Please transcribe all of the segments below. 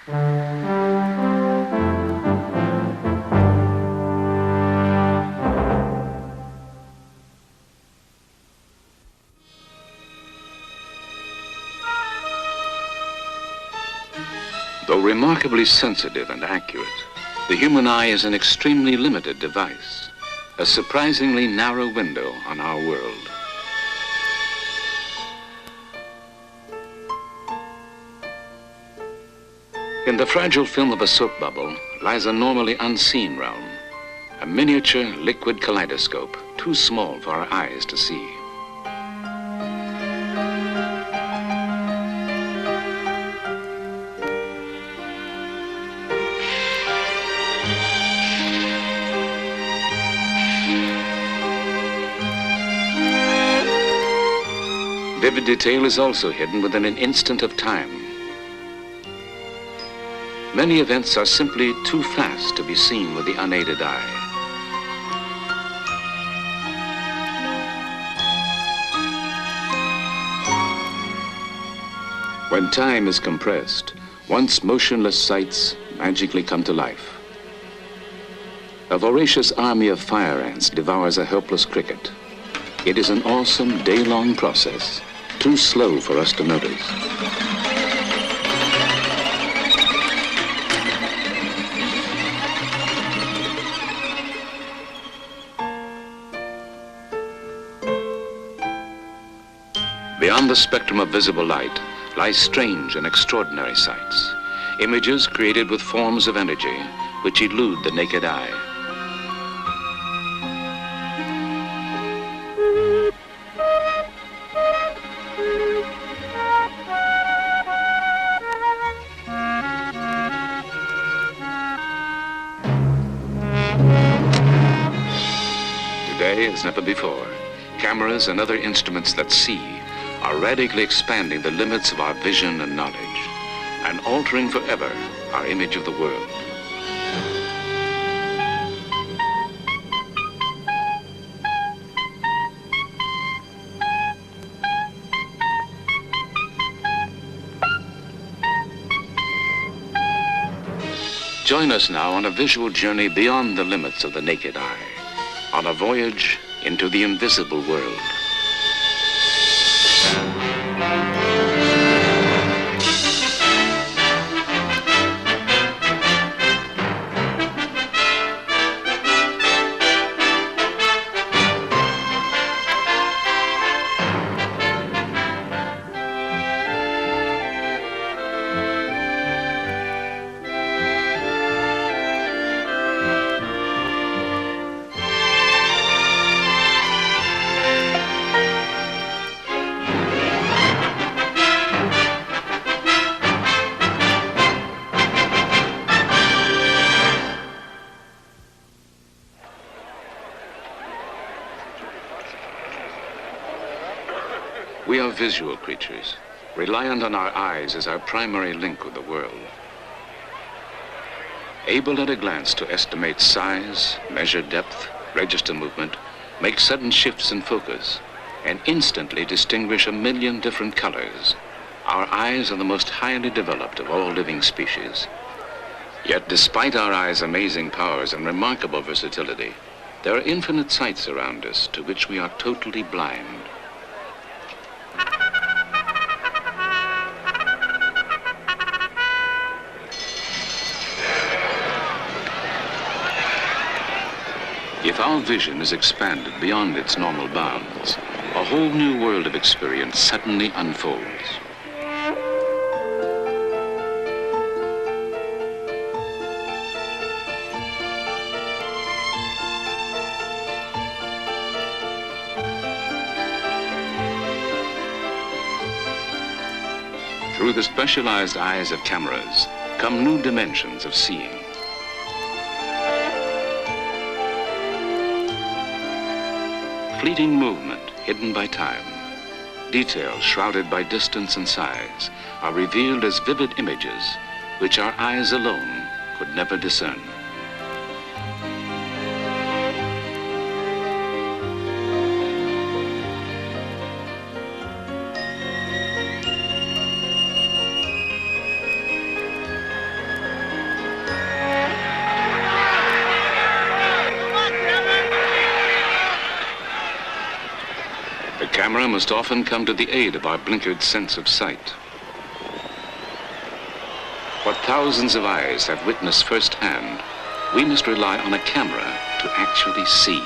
Though remarkably sensitive and accurate, the human eye is an extremely limited device, a surprisingly narrow window on our world. In the fragile film of a soap bubble lies a normally unseen realm, a miniature liquid kaleidoscope too small for our eyes to see. Vivid detail is also hidden within an instant of time. Many events are simply too fast to be seen with the unaided eye. When time is compressed, once motionless sights magically come to life. A voracious army of fire ants devours a helpless cricket. It is an awesome day-long process, too slow for us to notice. Beyond the spectrum of visible light lie strange and extraordinary sights, images created with forms of energy which elude the naked eye. Today, as never before, cameras and other instruments that see are radically expanding the limits of our vision and knowledge, and altering forever our image of the world. Join us now on a visual journey beyond the limits of the naked eye, on a voyage into the invisible world. We are visual creatures, reliant on our eyes as our primary link with the world. Able at a glance to estimate size, measure depth, register movement, make sudden shifts in focus, and instantly distinguish a million different colors, our eyes are the most highly developed of all living species. Yet despite our eyes' amazing powers and remarkable versatility, there are infinite sights around us to which we are totally blind. If our vision is expanded beyond its normal bounds, a whole new world of experience suddenly unfolds. Through the specialized eyes of cameras come new dimensions of seeing. Fleeting movement hidden by time, details shrouded by distance and size, are revealed as vivid images which our eyes alone could never discern. camera must often come to the aid of our blinkered sense of sight. What thousands of eyes have witnessed firsthand, we must rely on a camera to actually see.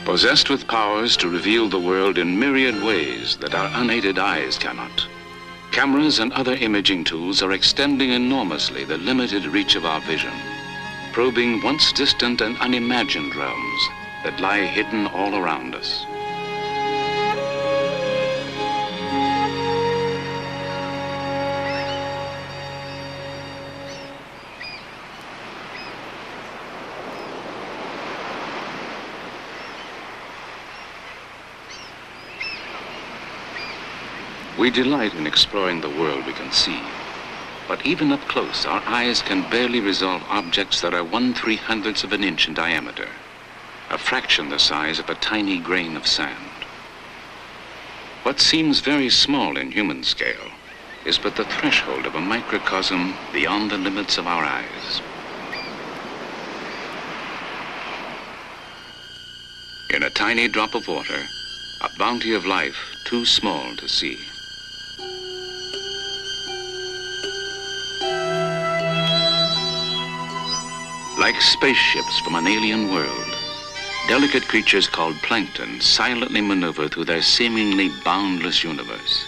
Possessed with powers to reveal the world in myriad ways that our unaided eyes cannot, cameras and other imaging tools are extending enormously the limited reach of our vision, probing once distant and unimagined realms that lie hidden all around us. We delight in exploring the world we can see, but even up close, our eyes can barely resolve objects that are 1/300th of an inch in diameter, a fraction the size of a tiny grain of sand. What seems very small in human scale is but the threshold of a microcosm beyond the limits of our eyes. In a tiny drop of water, a bounty of life too small to see. Like spaceships from an alien world, delicate creatures called plankton silently maneuver through their seemingly boundless universe.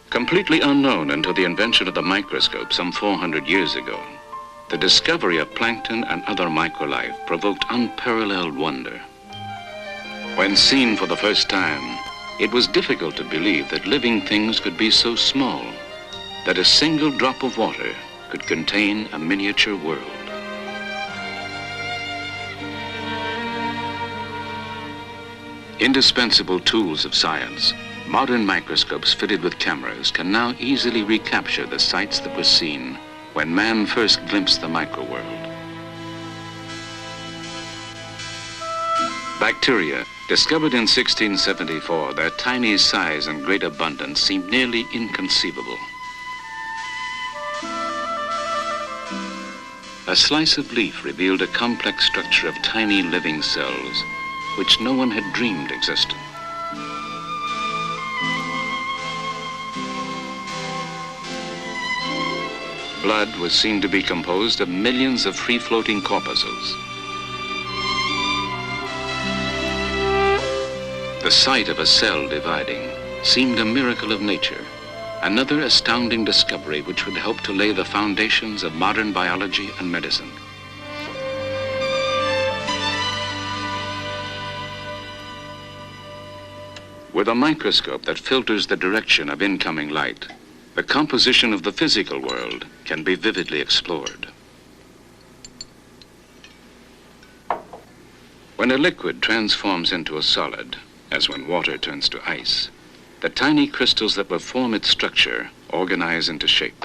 Completely unknown until the invention of the microscope some 400 years ago, the discovery of plankton and other microlife provoked unparalleled wonder. When seen for the first time, it was difficult to believe that living things could be so small, that a single drop of water could contain a miniature world. Indispensable tools of science, modern microscopes fitted with cameras can now easily recapture the sights that were seen when man first glimpsed the microworld. Bacteria, discovered in 1674, their tiny size and great abundance seemed nearly inconceivable. A slice of leaf revealed a complex structure of tiny living cells, which no one had dreamed existed. Blood was seen to be composed of millions of free-floating corpuscles. The sight of a cell dividing seemed a miracle of nature, another astounding discovery which would help to lay the foundations of modern biology and medicine. With a microscope that filters the direction of incoming light, the composition of the physical world can be vividly explored. When a liquid transforms into a solid, as when water turns to ice, the tiny crystals that will form its structure organize into shape.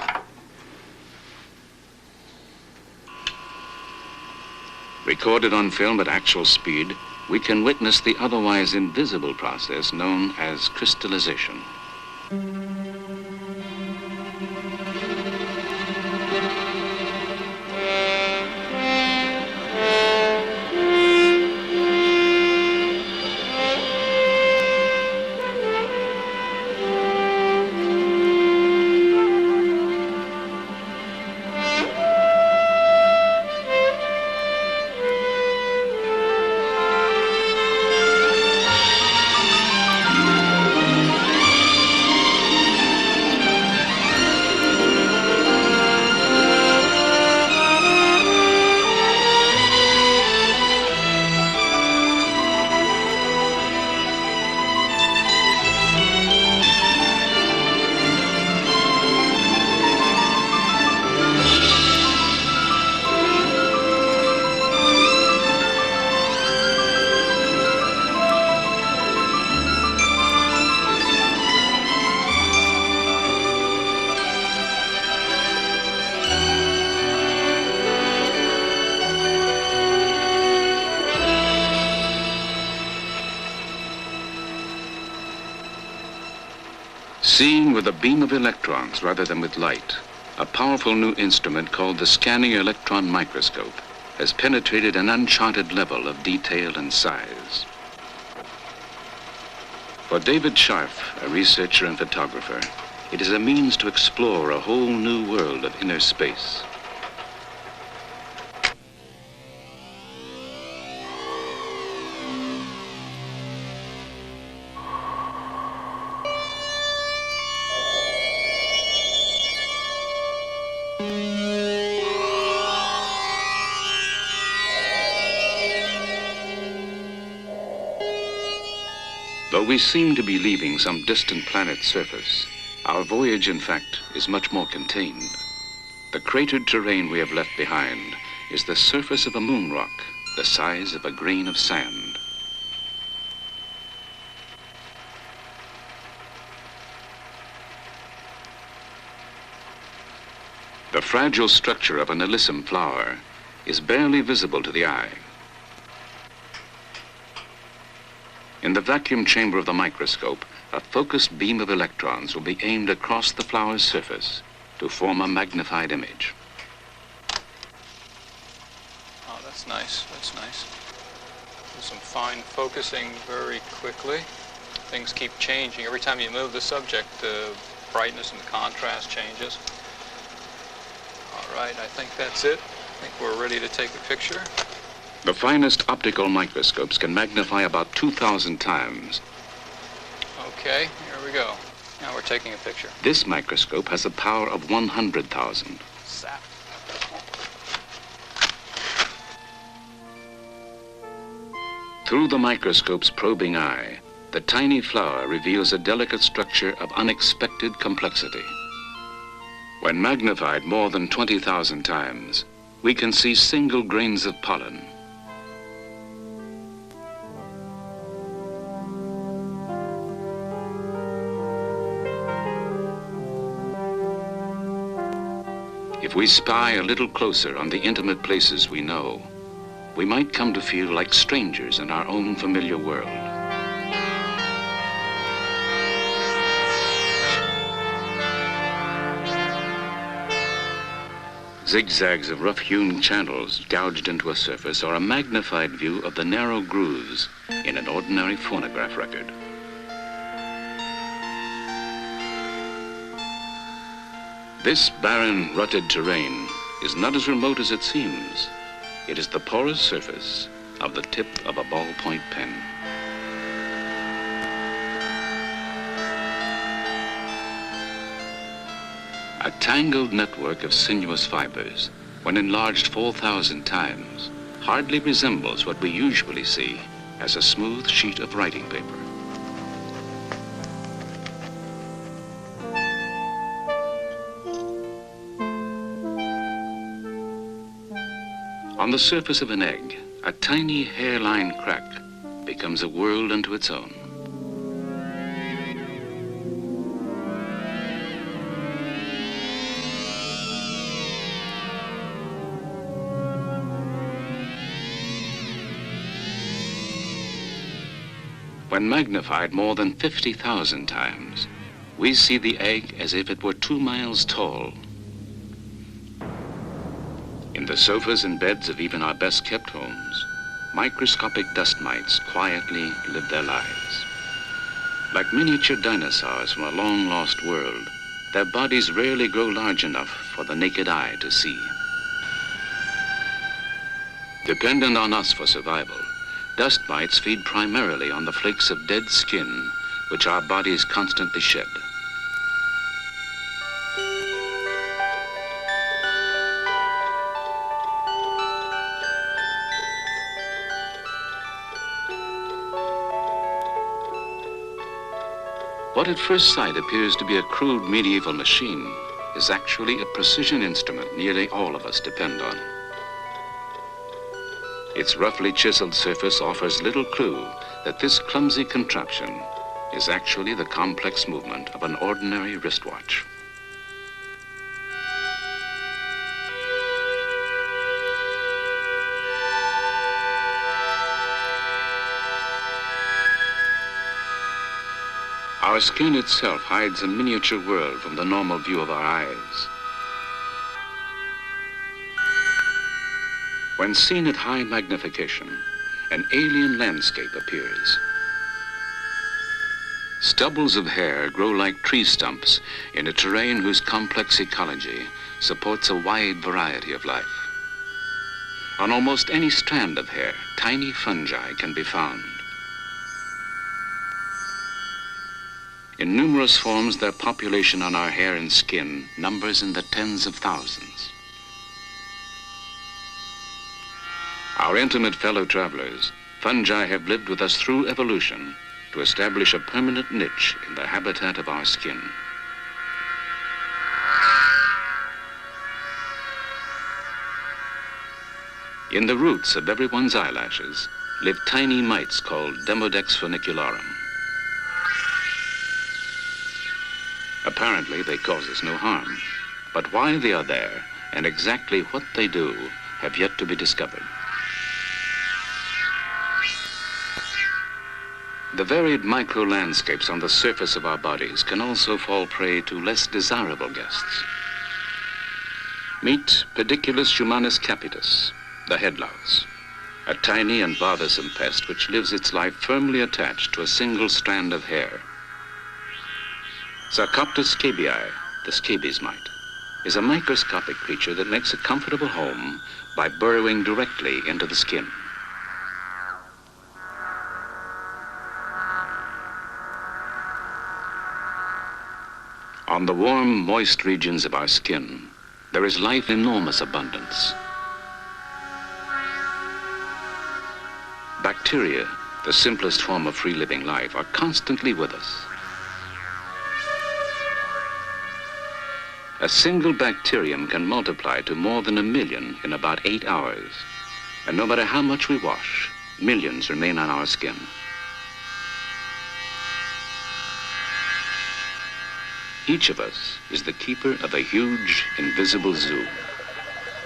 Recorded on film at actual speed, we can witness the otherwise invisible process known as crystallization. Seeing with a beam of electrons rather than with light, a powerful new instrument called the scanning electron microscope has penetrated an uncharted level of detail and size. For David Scharf, a researcher and photographer, it is a means to explore a whole new world of inner space. Though we seem to be leaving some distant planet's surface, our voyage, in fact, is much more contained. The cratered terrain we have left behind is the surface of a moon rock, the size of a grain of sand. The fragile structure of an alyssum flower is barely visible to the eye. In the vacuum chamber of the microscope, a focused beam of electrons will be aimed across the flower's surface to form a magnified image. Oh, that's nice. That's nice. There's some fine focusing very quickly. Things keep changing. Every time you move the subject, the brightness and the contrast changes. All right, I think that's it. I think we're ready to take a picture. The finest optical microscopes can magnify about 2,000 times. Okay, here we go. Now we're taking a picture. This microscope has a power of 100,000. Zap. Through the microscope's probing eye, the tiny flower reveals a delicate structure of unexpected complexity. When magnified more than 20,000 times, we can see single grains of pollen. If we spy a little closer on the intimate places we know, we might come to feel like strangers in our own familiar world. Zigzags of rough-hewn channels gouged into a surface are a magnified view of the narrow grooves in an ordinary phonograph record. This barren, rutted terrain is not as remote as it seems. It is the porous surface of the tip of a ballpoint pen. A tangled network of sinuous fibers, when enlarged 4,000 times, hardly resembles what we usually see as a smooth sheet of writing paper. On the surface of an egg, a tiny hairline crack becomes a world unto its own. When magnified more than 50,000 times, we see the egg as if it were 2 miles tall. In the sofas and beds of even our best-kept homes, microscopic dust mites quietly live their lives. Like miniature dinosaurs from a long-lost world, their bodies rarely grow large enough for the naked eye to see. Dependent on us for survival, dust mites feed primarily on the flakes of dead skin which our bodies constantly shed. What at first sight appears to be a crude medieval machine is actually a precision instrument nearly all of us depend on. Its roughly chiseled surface offers little clue that this clumsy contraption is actually the complex movement of an ordinary wristwatch. Our skin itself hides a miniature world from the normal view of our eyes. When seen at high magnification, an alien landscape appears. Stubbles of hair grow like tree stumps in a terrain whose complex ecology supports a wide variety of life. On almost any strand of hair, tiny fungi can be found. In numerous forms, their population on our hair and skin numbers in the tens of thousands. Our intimate fellow travelers, fungi have lived with us through evolution to establish a permanent niche in the habitat of our skin. In the roots of everyone's eyelashes live tiny mites called Demodex funicularum. Apparently, they cause us no harm, but why they are there and exactly what they do have yet to be discovered. The varied micro-landscapes on the surface of our bodies can also fall prey to less desirable guests. Meet Pediculus humanus capitis, the head louse, a tiny and bothersome pest which lives its life firmly attached to a single strand of hair. Sarcoptes scabii, the scabies mite, is a microscopic creature that makes a comfortable home by burrowing directly into the skin. On the warm, moist regions of our skin, there is life in enormous abundance. Bacteria, the simplest form of free-living life, are constantly with us. A single bacterium can multiply to more than 1 million in about 8 hours. And no matter how much we wash, millions remain on our skin. Each of us is the keeper of a huge, invisible zoo.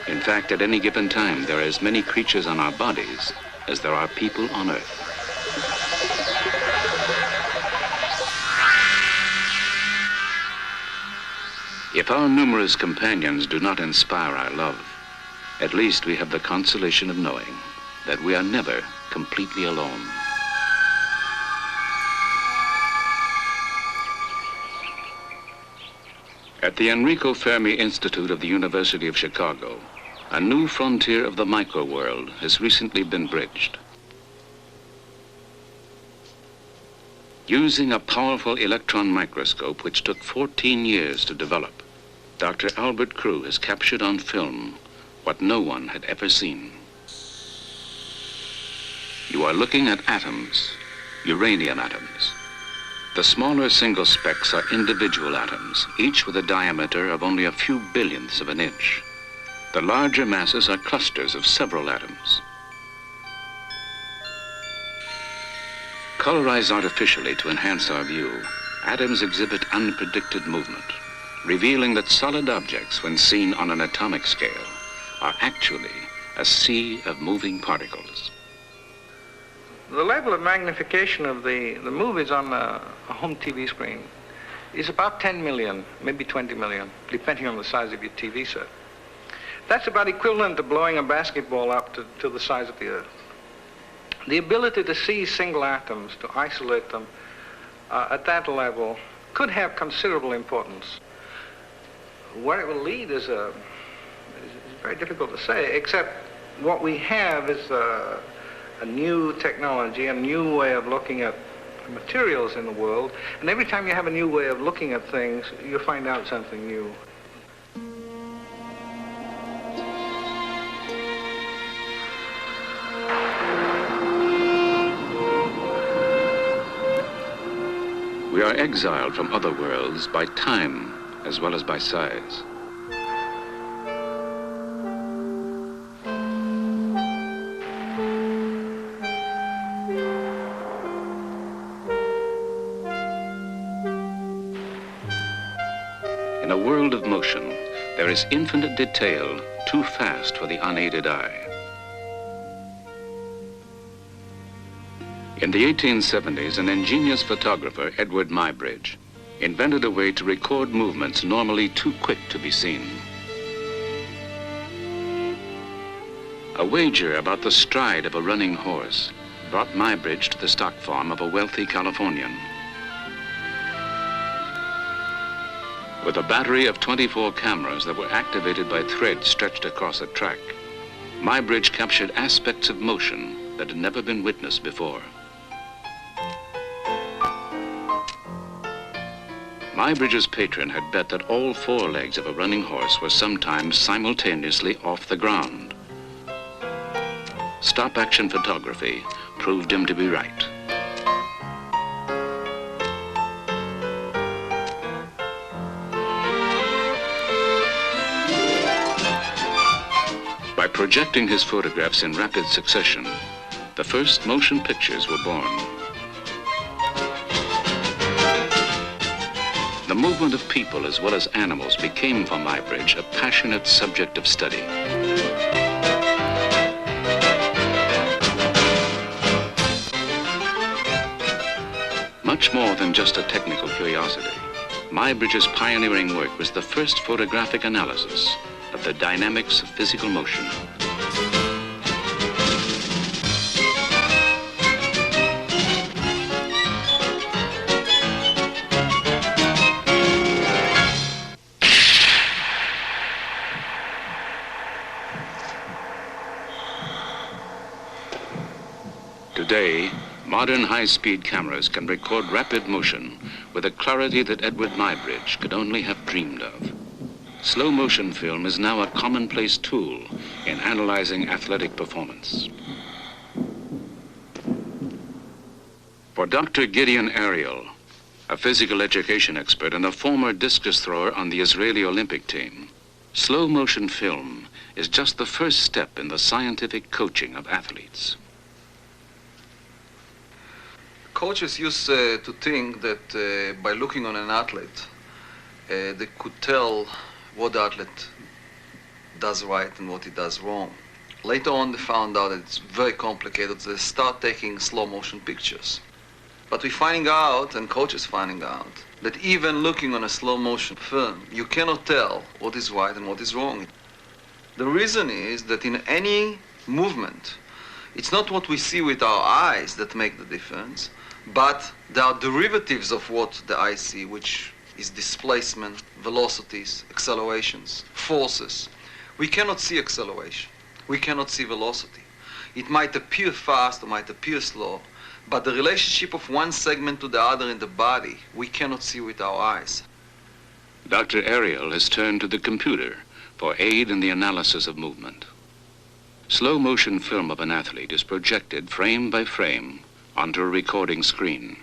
In fact, at any given time, there are as many creatures on our bodies as there are people on Earth. If our numerous companions do not inspire our love, at least we have the consolation of knowing that we are never completely alone. At the Enrico Fermi Institute of the University of Chicago, a new frontier of the micro-world has recently been bridged. Using a powerful electron microscope which took 14 years to develop, Dr. Albert Crew has captured on film what no one had ever seen. You are looking at atoms, uranium atoms. The smaller single specks are individual atoms, each with a diameter of only a few billionths of an inch. The larger masses are clusters of several atoms. Colorized artificially to enhance our view, atoms exhibit unpredicted movement, revealing that solid objects, when seen on an atomic scale, are actually a sea of moving particles. The level of magnification of the movies on a home TV screen is about 10 million, maybe 20 million, depending on the size of your TV set. That's about equivalent to blowing a basketball up to the size of the Earth. The ability to see single atoms, to isolate them at that level, could have considerable importance. Where it will lead is very difficult to say, except what we have is a new technology, a new way of looking at materials in the world, and every time you have a new way of looking at things, you find out something new. We are exiled from other worlds by time as well as by size. In a world of motion, there is infinite detail too fast for the unaided eye. In the 1870s, an ingenious photographer, Edward Muybridge, invented a way to record movements normally too quick to be seen. A wager about the stride of a running horse brought Muybridge to the stock farm of a wealthy Californian. With a battery of 24 cameras that were activated by threads stretched across a track, Muybridge captured aspects of motion that had never been witnessed before. Muybridge's patron had bet that all four legs of a running horse were sometimes simultaneously off the ground. Stop-action photography proved him to be right. By projecting his photographs in rapid succession, the first motion pictures were born. The movement of people as well as animals became for Muybridge a passionate subject of study. Much more than just a technical curiosity, Muybridge's pioneering work was the first photographic analysis of the dynamics of physical motion. Today, modern high-speed cameras can record rapid motion with a clarity that Edward Muybridge could only have dreamed of. Slow-motion film is now a commonplace tool in analyzing athletic performance. For Dr. Gideon Ariel, a physical education expert and a former discus thrower on the Israeli Olympic team, slow-motion film is just the first step in the scientific coaching of athletes. Coaches used to think that by looking on an athlete, they could tell what the athlete does right and what he does wrong. Later on, they found out that it's very complicated. They start taking slow motion pictures. But we're finding out, and coaches finding out, that even looking on a slow motion film, you cannot tell what is right and what is wrong. The reason is that in any movement, it's not what we see with our eyes that make the difference, but there are derivatives of what the eye see, which is displacement, velocities, accelerations, forces. We cannot see acceleration. We cannot see velocity. It might appear fast or might appear slow, but the relationship of one segment to the other in the body, we cannot see with our eyes. Dr. Ariel has turned to the computer for aid in the analysis of movement. Slow-motion film of an athlete is projected frame by frame onto a recording screen.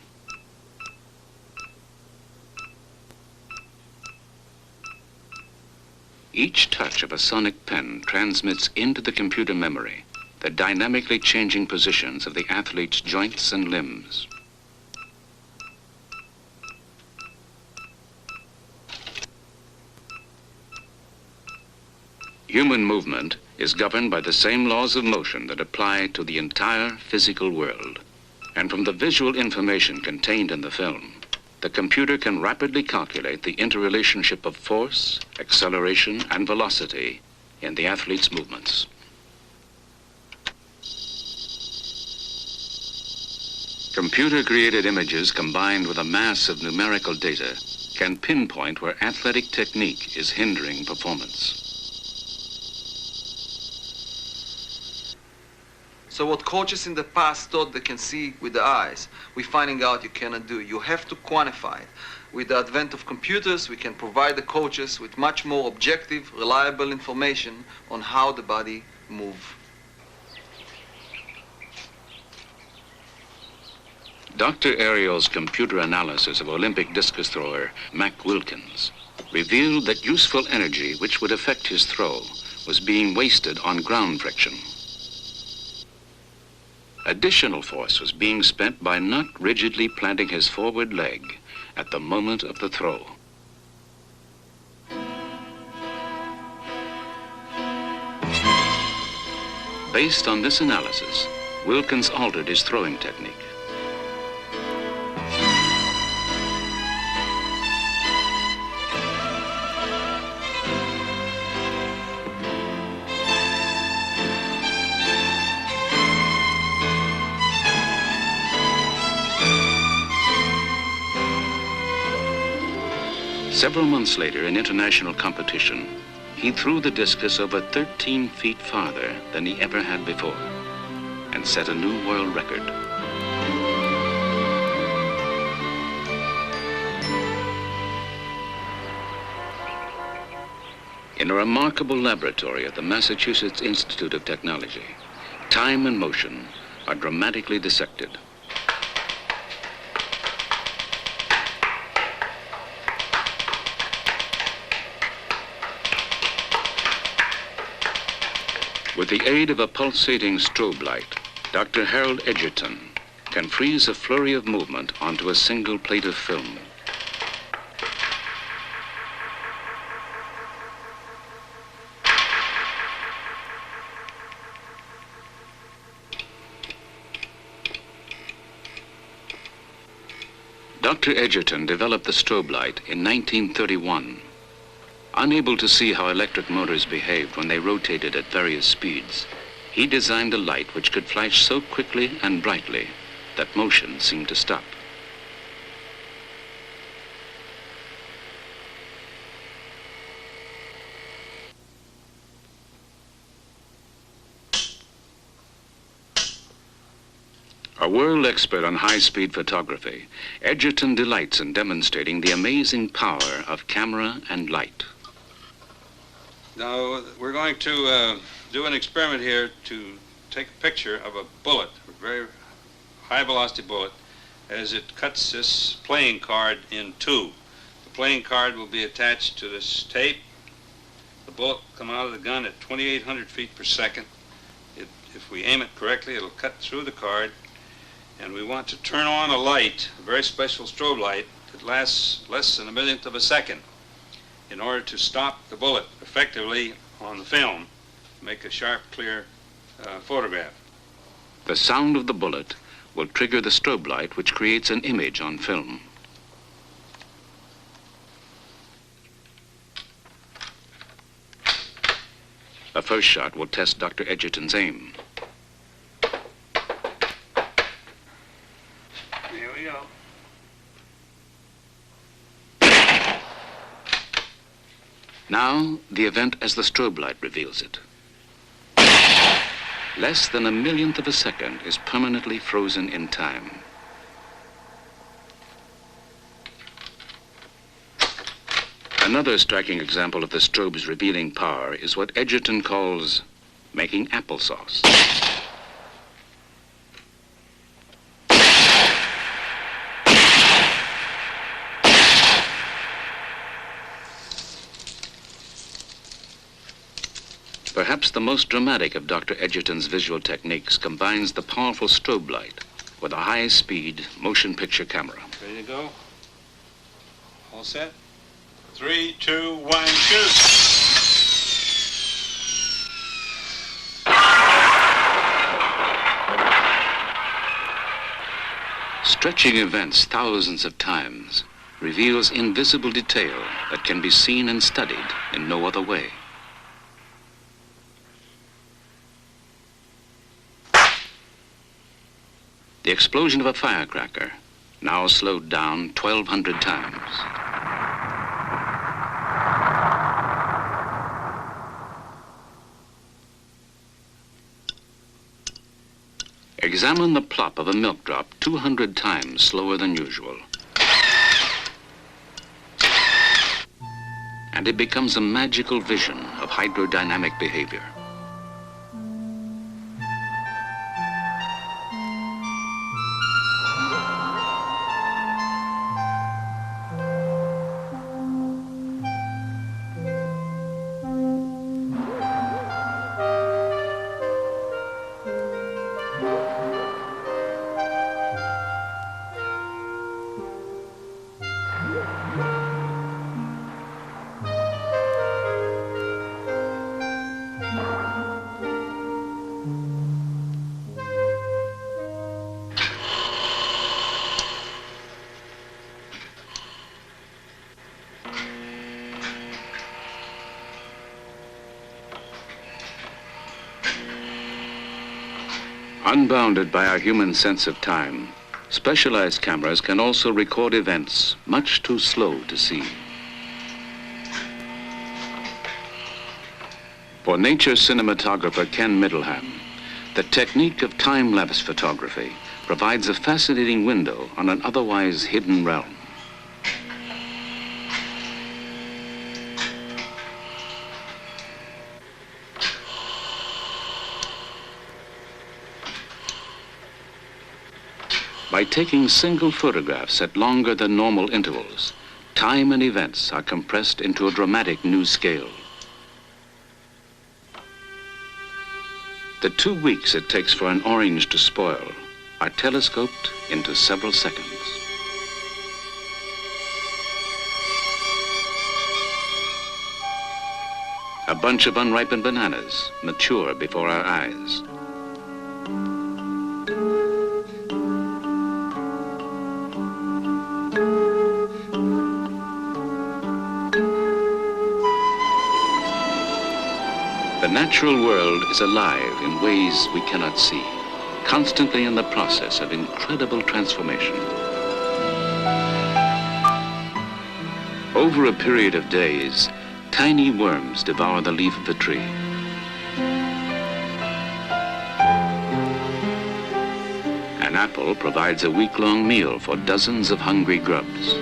Each touch of a sonic pen transmits into the computer memory the dynamically changing positions of the athlete's joints and limbs. Human movement is governed by the same laws of motion that apply to the entire physical world. And from the visual information contained in the film, the computer can rapidly calculate the interrelationship of force, acceleration, and velocity in the athlete's movements. Computer-created images combined with a mass of numerical data can pinpoint where athletic technique is hindering performance. So what coaches in the past thought they can see with the eyes, we're finding out you cannot do. You have to quantify it. With the advent of computers, we can provide the coaches with much more objective, reliable information on how the body moves. Dr. Ariel's computer analysis of Olympic discus thrower Mac Wilkins revealed that useful energy which would affect his throw was being wasted on ground friction. Additional force was being spent by not rigidly planting his forward leg at the moment of the throw. Based on this analysis, Wilkins altered his throwing technique. Several months later, in international competition, he threw the discus over 13 feet farther than he ever had before and set a new world record. In a remarkable laboratory at the Massachusetts Institute of Technology, time and motion are dramatically dissected. With the aid of a pulsating strobe light, Dr. Harold Edgerton can freeze a flurry of movement onto a single plate of film. Dr. Edgerton developed the strobe light in 1931. Unable to see how electric motors behaved when they rotated at various speeds, he designed a light which could flash so quickly and brightly that motion seemed to stop. A world expert on high-speed photography, Edgerton delights in demonstrating the amazing power of camera and light. Now, we're going to do an experiment here to take a picture of a bullet, a very high-velocity bullet, as it cuts this playing card in two. The playing card will be attached to this tape. The bullet will come out of the gun at 2,800 feet per second. If we aim it correctly, it'll cut through the card. And we want to turn on a light, a very special strobe light, that lasts less than a millionth of a second, in order to stop the bullet effectively on the film, make a sharp, clear photograph. The sound of the bullet will trigger the strobe light, which creates an image on film. The first shot will test Dr. Edgerton's aim. Here we go. Now, the event as the strobe light reveals it. Less than a millionth of a second is permanently frozen in time. Another striking example of the strobe's revealing power is what Edgerton calls making applesauce. Perhaps the most dramatic of Dr. Edgerton's visual techniques combines the powerful strobe light with a high-speed motion picture camera. Ready to go? All set? 3, 2, 1, shoot! Stretching events thousands of times reveals invisible detail that can be seen and studied in no other way. The explosion of a firecracker, now slowed down 1,200 times. Examine the plop of a milk drop 200 times slower than usual. And it becomes a magical vision of hydrodynamic behavior. Unbounded by our human sense of time, specialized cameras can also record events much too slow to see. For nature cinematographer Ken Middleham, the technique of time-lapse photography provides a fascinating window on an otherwise hidden realm. By taking single photographs at longer than normal intervals, time and events are compressed into a dramatic new scale. The 2 weeks it takes for an orange to spoil are telescoped into several seconds. A bunch of unripened bananas mature before our eyes. The natural world is alive in ways we cannot see, constantly in the process of incredible transformation. Over a period of days, tiny worms devour the leaf of the tree. An apple provides a week-long meal for dozens of hungry grubs.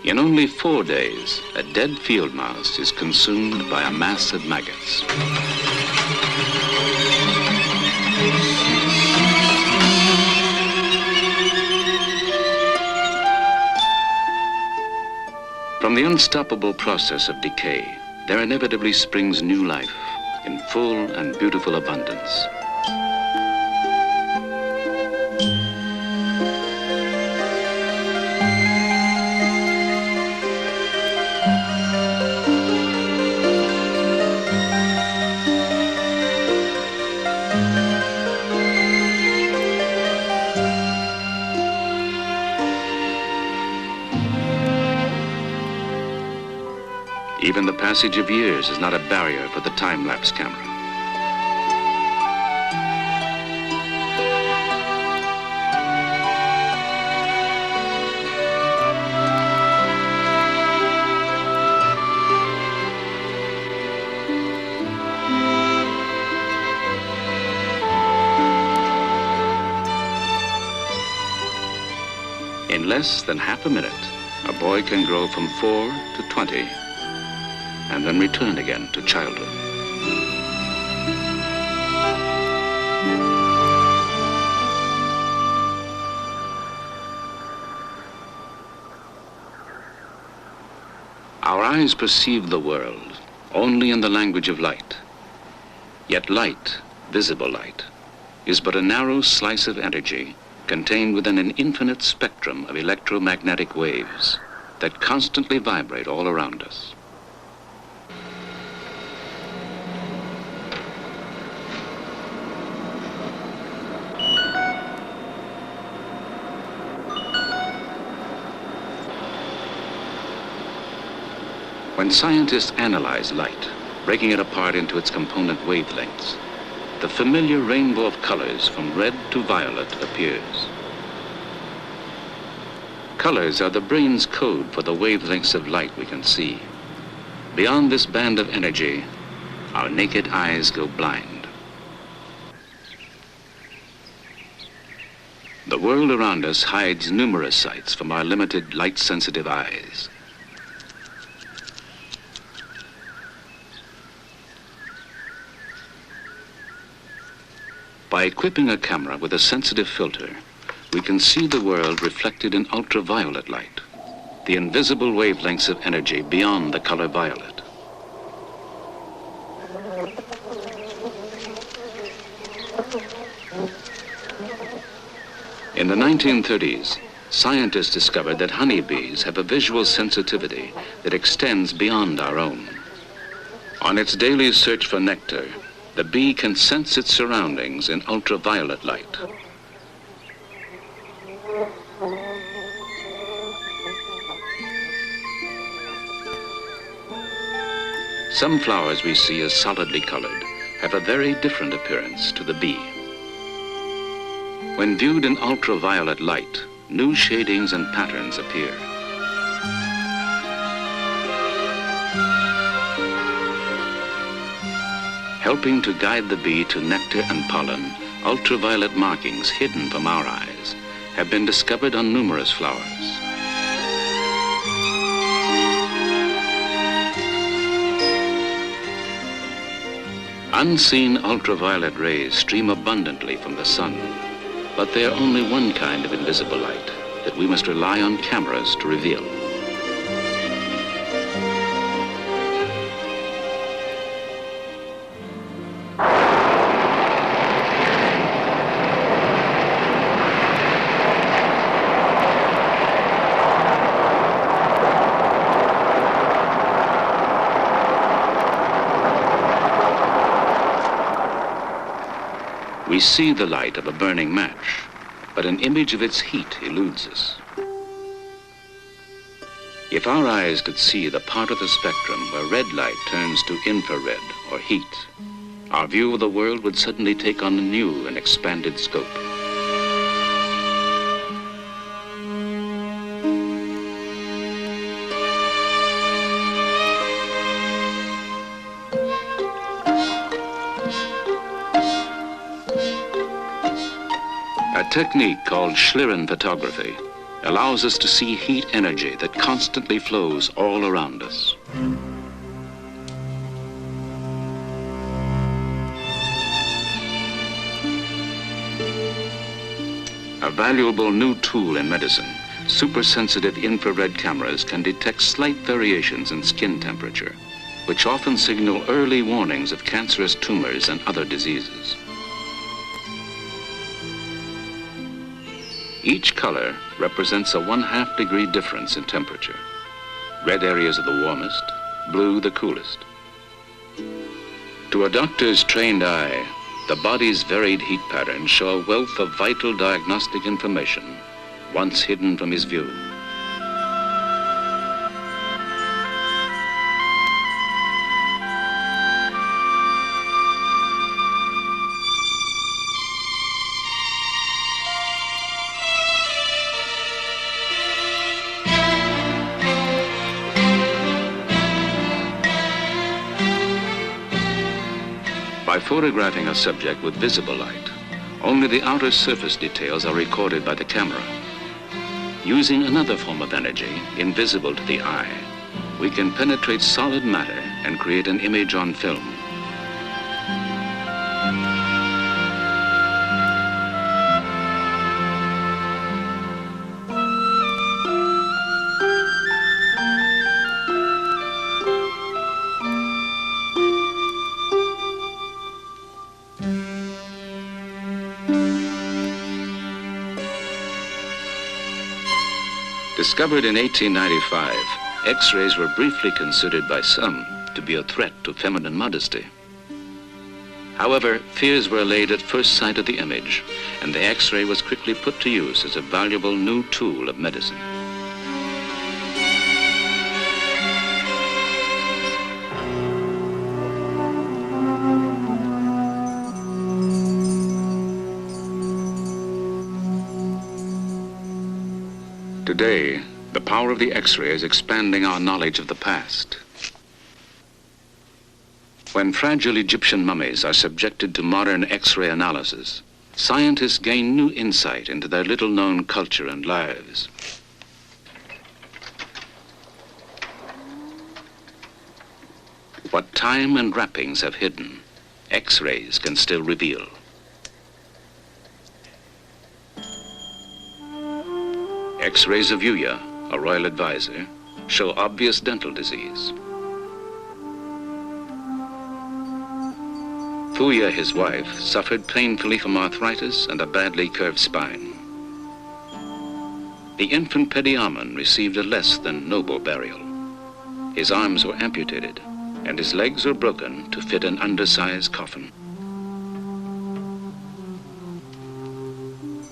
In only 4 days, a dead field mouse is consumed by a mass of maggots. From the unstoppable process of decay, there inevitably springs new life in full and beautiful abundance. Even the passage of years is not a barrier for the time-lapse camera. In less than half a minute, a boy can grow from 4 to 20 and then return again to childhood. Our eyes perceive the world only in the language of light. Yet light, visible light, is but a narrow slice of energy contained within an infinite spectrum of electromagnetic waves that constantly vibrate all around us. When scientists analyze light, breaking it apart into its component wavelengths, the familiar rainbow of colors from red to violet appears. Colors are the brain's code for the wavelengths of light we can see. Beyond this band of energy, our naked eyes go blind. The world around us hides numerous sights from our limited light-sensitive eyes. By equipping a camera with a sensitive filter, we can see the world reflected in ultraviolet light, the invisible wavelengths of energy beyond the color violet. In the 1930s, scientists discovered that honeybees have a visual sensitivity that extends beyond our own. On its daily search for nectar, the bee can sense its surroundings in ultraviolet light. Some flowers we see as solidly colored have a very different appearance to the bee. When viewed in ultraviolet light, new shadings and patterns appear. Helping to guide the bee to nectar and pollen, ultraviolet markings hidden from our eyes have been discovered on numerous flowers. Unseen ultraviolet rays stream abundantly from the sun, but they are only one kind of invisible light that we must rely on cameras to reveal. We see the light of a burning match, but an image of its heat eludes us. If our eyes could see the part of the spectrum where red light turns to infrared or heat, our view of the world would suddenly take on a new and expanded scope. A technique called Schlieren photography allows us to see heat energy that constantly flows all around us. A valuable new tool in medicine, supersensitive infrared cameras can detect slight variations in skin temperature, which often signal early warnings of cancerous tumors and other diseases. Each color represents a 1/2 degree difference in temperature. Red areas are the warmest, blue the coolest. To a doctor's trained eye, the body's varied heat patterns show a wealth of vital diagnostic information once hidden from his view. By photographing a subject with visible light, only the outer surface details are recorded by the camera. Using another form of energy, invisible to the eye, we can penetrate solid matter and create an image on film. Discovered in 1895, X-rays were briefly considered by some to be a threat to feminine modesty. However, fears were allayed at first sight of the image, and the X-ray was quickly put to use as a valuable new tool of medicine. Today, the power of the X-ray is expanding our knowledge of the past. When fragile Egyptian mummies are subjected to modern X-ray analysis, scientists gain new insight into their little-known culture and lives. What time and wrappings have hidden, X-rays can still reveal. X-rays of Yuya, a royal advisor, show obvious dental disease. Fuya, his wife, suffered painfully from arthritis and a badly curved spine. The infant Pediamen received a less than noble burial. His arms were amputated, and his legs were broken to fit an undersized coffin.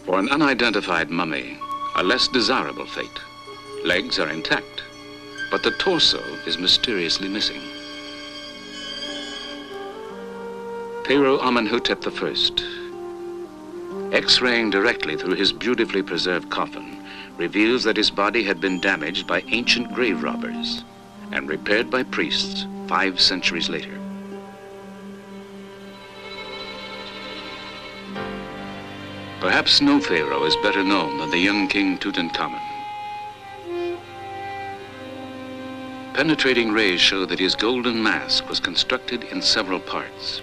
For an unidentified mummy, a less desirable fate. Legs are intact, but the torso is mysteriously missing. Pharaoh Amenhotep I, X-raying directly through his beautifully preserved coffin, reveals that his body had been damaged by ancient grave robbers and repaired by priests 5 centuries later. Perhaps no pharaoh is better known than the young king Tutankhamun. Penetrating rays show that his golden mask was constructed in several parts.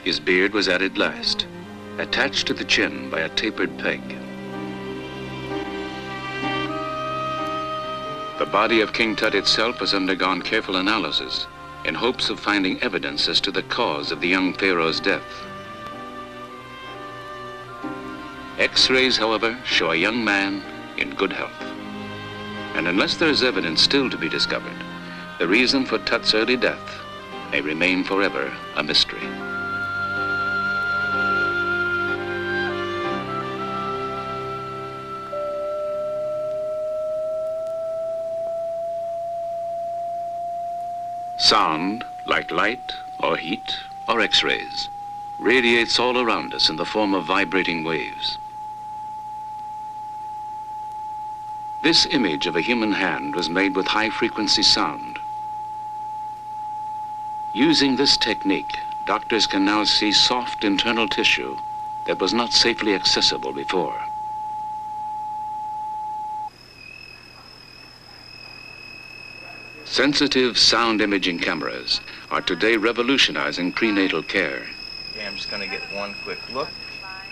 His beard was added last, attached to the chin by a tapered peg. The body of King Tut itself has undergone careful analysis in hopes of finding evidence as to the cause of the young pharaoh's death. X-rays, however, show a young man in good health. And unless there is evidence still to be discovered, the reason for Tut's early death may remain forever a mystery. Sound, like light or heat or X-rays, radiates all around us in the form of vibrating waves. This image of a human hand was made with high-frequency sound. Using this technique, doctors can now see soft internal tissue that was not safely accessible before. Sensitive sound imaging cameras are today revolutionizing prenatal care. Okay, I'm just going to get one quick look.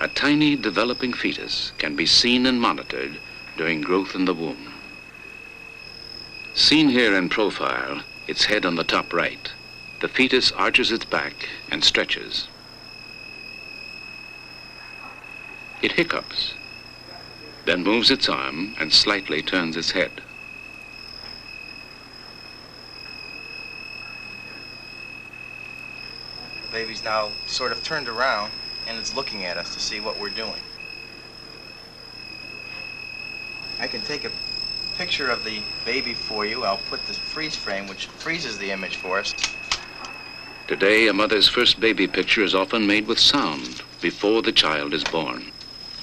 A tiny developing fetus can be seen and monitored during growth in the womb. Seen here in profile, its head on the top right, the fetus arches its back and stretches. It hiccups, then moves its arm and slightly turns its head. The baby's now sort of turned around and it's looking at us to see what we're doing. I can take a picture of the baby for you. I'll put the freeze frame, which freezes the image for us. Today, a mother's first baby picture is often made with sound before the child is born.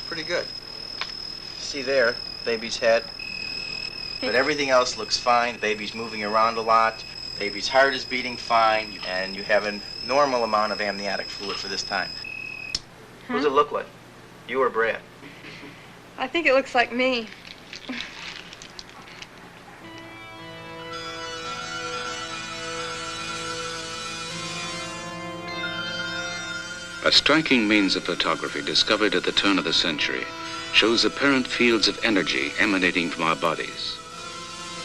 Pretty good. See there, baby's head. But everything else looks fine. Baby's moving around a lot. Baby's heart is beating fine, and you have a normal amount of amniotic fluid for this time. What does it look like? You or Brad? I think it looks like me. A striking means of photography discovered at the turn of the century shows apparent fields of energy emanating from our bodies.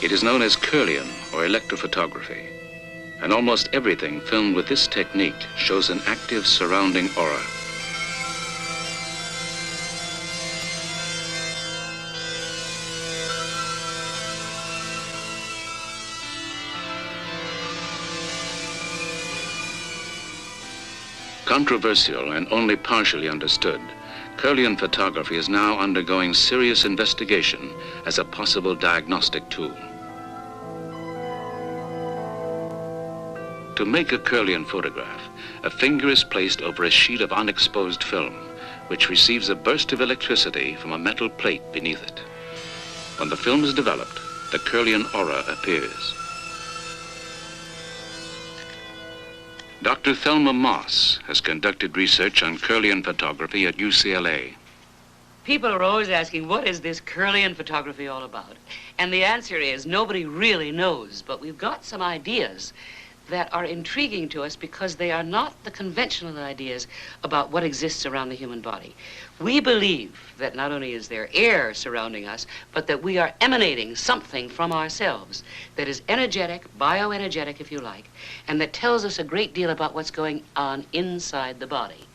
It is known as Kirlian or electrophotography, and almost everything filmed with this technique shows an active surrounding aura. Controversial and only partially understood, Kirlian photography is now undergoing serious investigation as a possible diagnostic tool. To make a Kirlian photograph, a finger is placed over a sheet of unexposed film, which receives a burst of electricity from a metal plate beneath it. When the film is developed, the Kirlian aura appears. Dr. Thelma Moss has conducted research on Kirlian photography at UCLA. People are always asking, what is this Kirlian photography all about? And the answer is, nobody really knows, but we've got some ideas that are intriguing to us because they are not the conventional ideas about what exists around the human body. We believe that not only is there air surrounding us, but that we are emanating something from ourselves that is energetic, bioenergetic if you like, and that tells us a great deal about what's going on inside the body.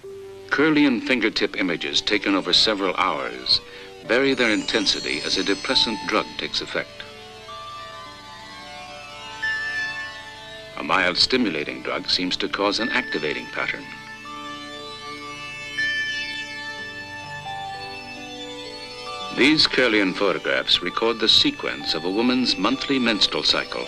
Kirlian fingertip images taken over several hours vary their intensity as a depressant drug takes effect. A mild stimulating drug seems to cause an activating pattern. These Kirlian photographs record the sequence of a woman's monthly menstrual cycle.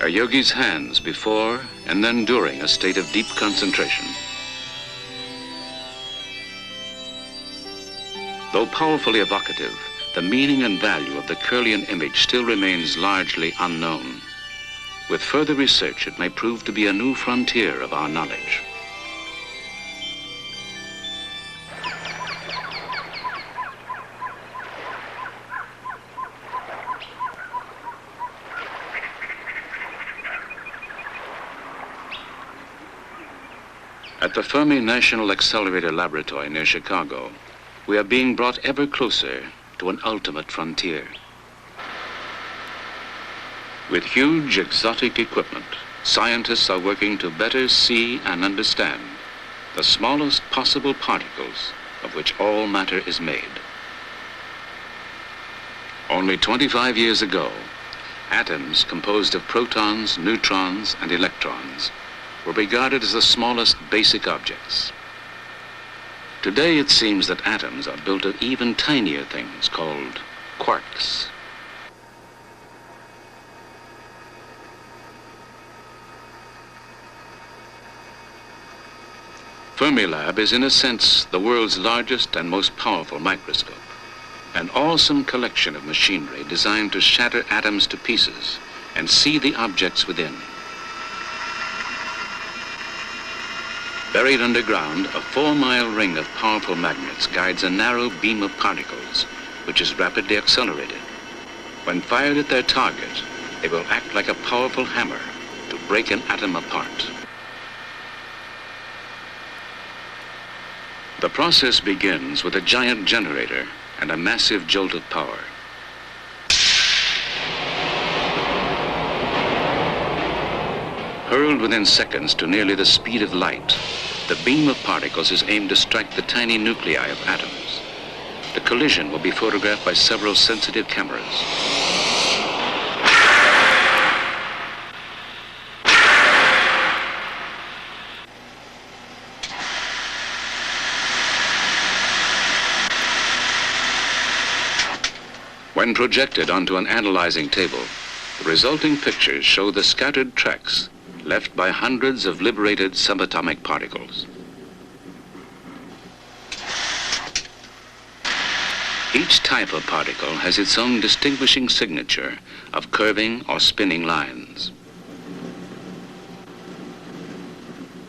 a yogi's hands before and then during a state of deep concentration. Though powerfully evocative, the meaning and value of the Kirlian image still remains largely unknown. With further research, it may prove to be a new frontier of our knowledge. At the Fermi National Accelerator Laboratory near Chicago, we are being brought ever closer to an ultimate frontier. With huge exotic equipment, scientists are working to better see and understand the smallest possible particles of which all matter is made. Only 25 years ago, atoms composed of protons, neutrons, and electrons were regarded as the smallest basic objects. Today it seems that atoms are built of even tinier things called quarks. Fermilab is in a sense the world's largest and most powerful microscope, an awesome collection of machinery designed to shatter atoms to pieces and see the objects within. Buried underground, a 4-mile ring of powerful magnets guides a narrow beam of particles, which is rapidly accelerated. When fired at their target, they will act like a powerful hammer to break an atom apart. The process begins with a giant generator and a massive jolt of power. Hurled within seconds to nearly the speed of light, the beam of particles is aimed to strike the tiny nuclei of atoms. The collision will be photographed by several sensitive cameras. When projected onto an analyzing table, the resulting pictures show the scattered tracks left by hundreds of liberated subatomic particles. Each type of particle has its own distinguishing signature of curving or spinning lines.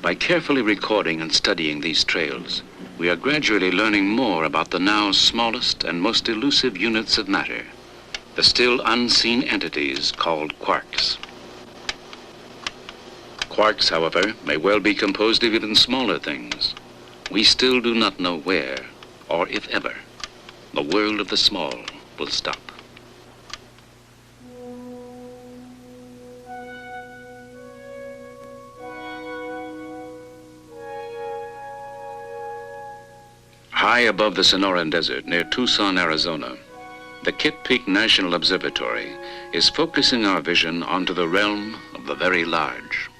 By carefully recording and studying these trails, we are gradually learning more about the now smallest and most elusive units of matter, the still unseen entities called quarks. Quarks, however, may well be composed of even smaller things. We still do not know where, or if ever, the world of the small will stop. High above the Sonoran Desert near Tucson, Arizona, the Kitt Peak National Observatory is focusing our vision onto the realm of the very large.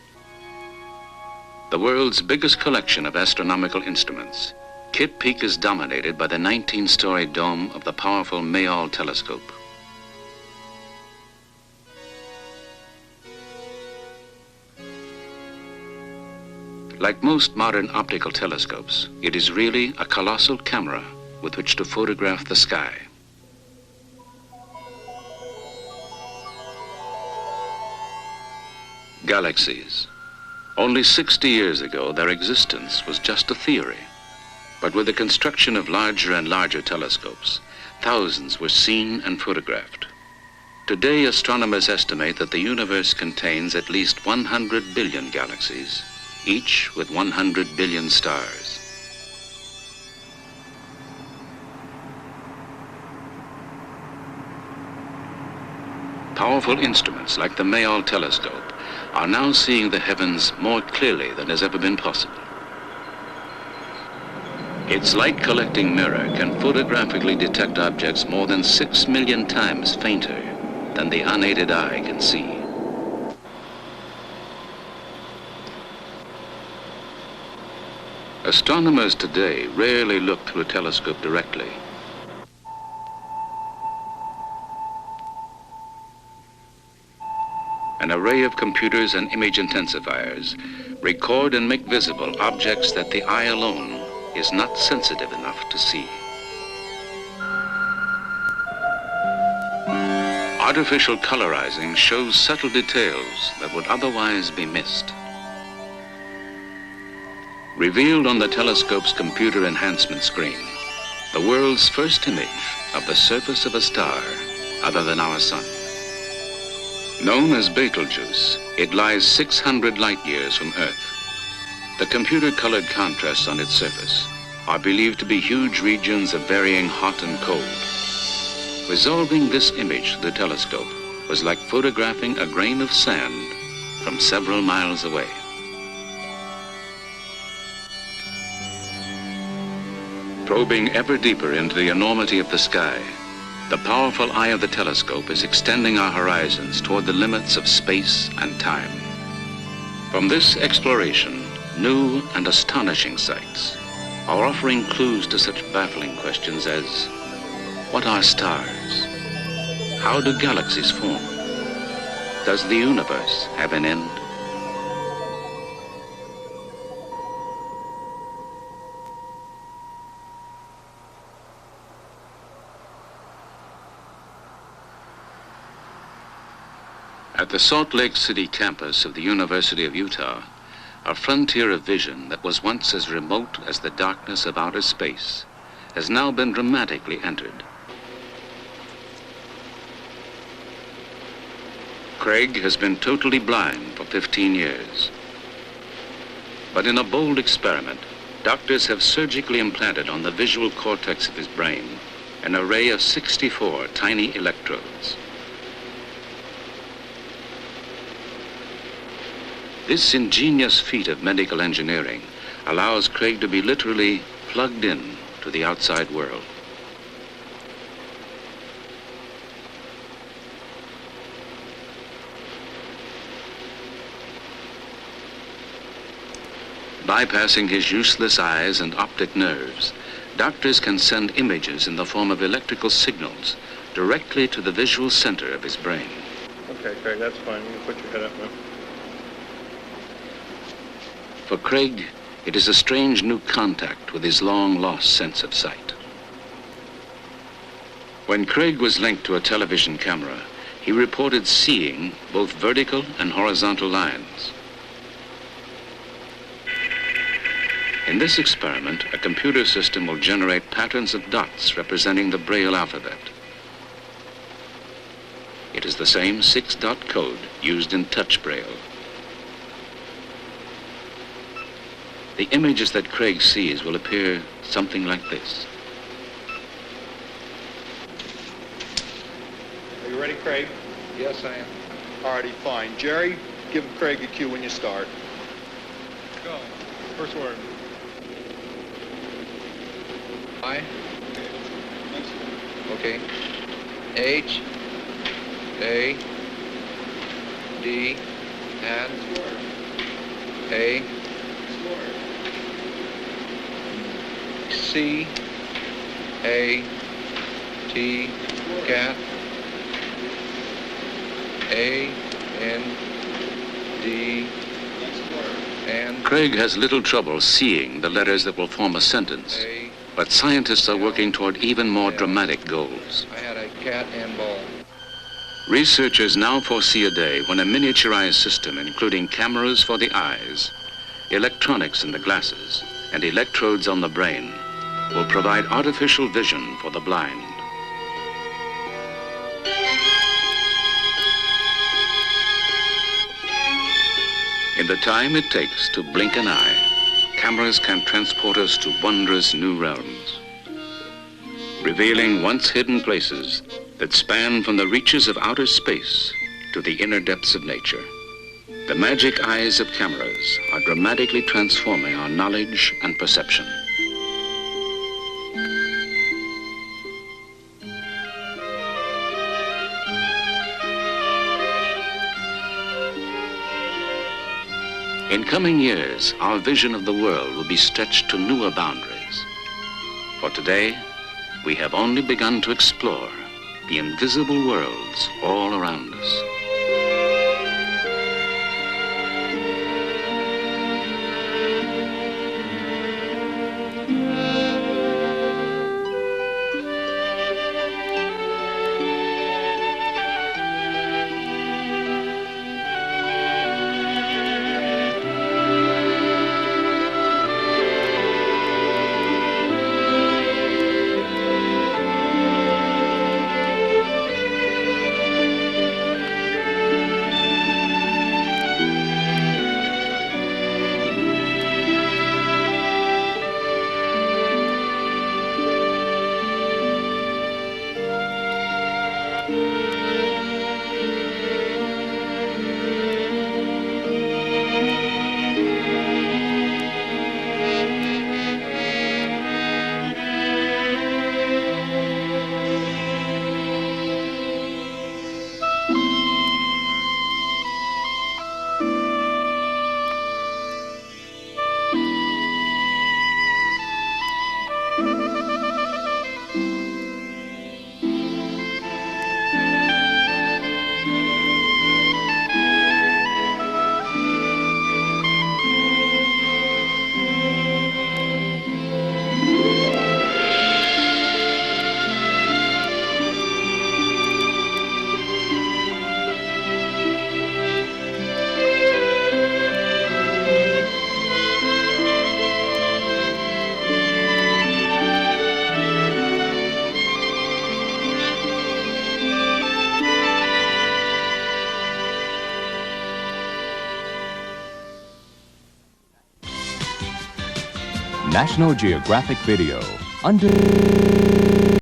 The world's biggest collection of astronomical instruments, Kitt Peak is dominated by the 19-story dome of the powerful Mayall telescope. Like most modern optical telescopes, it is really a colossal camera with which to photograph the sky. Galaxies. Only 60 years ago, their existence was just a theory. But with the construction of larger and larger telescopes, thousands were seen and photographed. Today, astronomers estimate that the universe contains at least 100 billion galaxies, each with 100 billion stars. Powerful instruments like the Mayall telescope are now seeing the heavens more clearly than has ever been possible. Its light-collecting mirror can photographically detect objects more than 6 million times fainter than the unaided eye can see. Astronomers today rarely look through a telescope directly. an array of computers and image intensifiers record and make visible objects that the eye alone is not sensitive enough to see. Artificial colorizing shows subtle details that would otherwise be missed. Revealed on the telescope's computer enhancement screen, the world's first image of the surface of a star other than our sun. Known as Betelgeuse, it lies 600 light years from Earth. The computer-colored contrasts on its surface are believed to be huge regions of varying hot and cold. Resolving this image to the telescope was like photographing a grain of sand from several miles away. Probing ever deeper into the enormity of the sky, the powerful eye of the telescope is extending our horizons toward the limits of space and time. From this exploration, new and astonishing sights are offering clues to such baffling questions as, what are stars? How do galaxies form? Does the universe have an end? At the Salt Lake City campus of the University of Utah, a frontier of vision that was once as remote as the darkness of outer space has now been dramatically entered. Craig has been totally blind for 15 years. But in a bold experiment, doctors have surgically implanted on the visual cortex of his brain an array of 64 tiny electrodes. This ingenious feat of medical engineering allows Craig to be literally plugged in to the outside world. Bypassing his useless eyes and optic nerves, doctors can send images in the form of electrical signals directly to the visual center of his brain. Okay, Craig, that's fine. You can put your head up now. For Craig, it is a strange new contact with his long-lost sense of sight. When Craig was linked to a television camera, he reported seeing both vertical and horizontal lines. In this experiment, a computer system will generate patterns of dots representing the Braille alphabet. It is the same 6-dot code used in touch Braille. The images that Craig sees will appear something like this. Are you ready, Craig? Yes, I am. Alrighty, fine. Jerry, give Craig a cue when you start. Go. First word. I. Okay. H. A. D. And. A. C. A. T. Cat. A. N. D. And. Craig has little trouble seeing the letters that will form a sentence, but scientists are working toward even more dramatic goals. I had a cat and ball. Researchers now foresee a day when a miniaturized system, including cameras for the eyes, electronics in the glasses, and electrodes on the brain, will provide artificial vision for the blind. In the time it takes to blink an eye, cameras can transport us to wondrous new realms, revealing once hidden places that span from the reaches of outer space to the inner depths of nature. The magic eyes of cameras are dramatically transforming our knowledge and perception. In coming years, our vision of the world will be stretched to newer boundaries. For today, we have only begun to explore the invisible worlds all around us. National Geographic Video. Under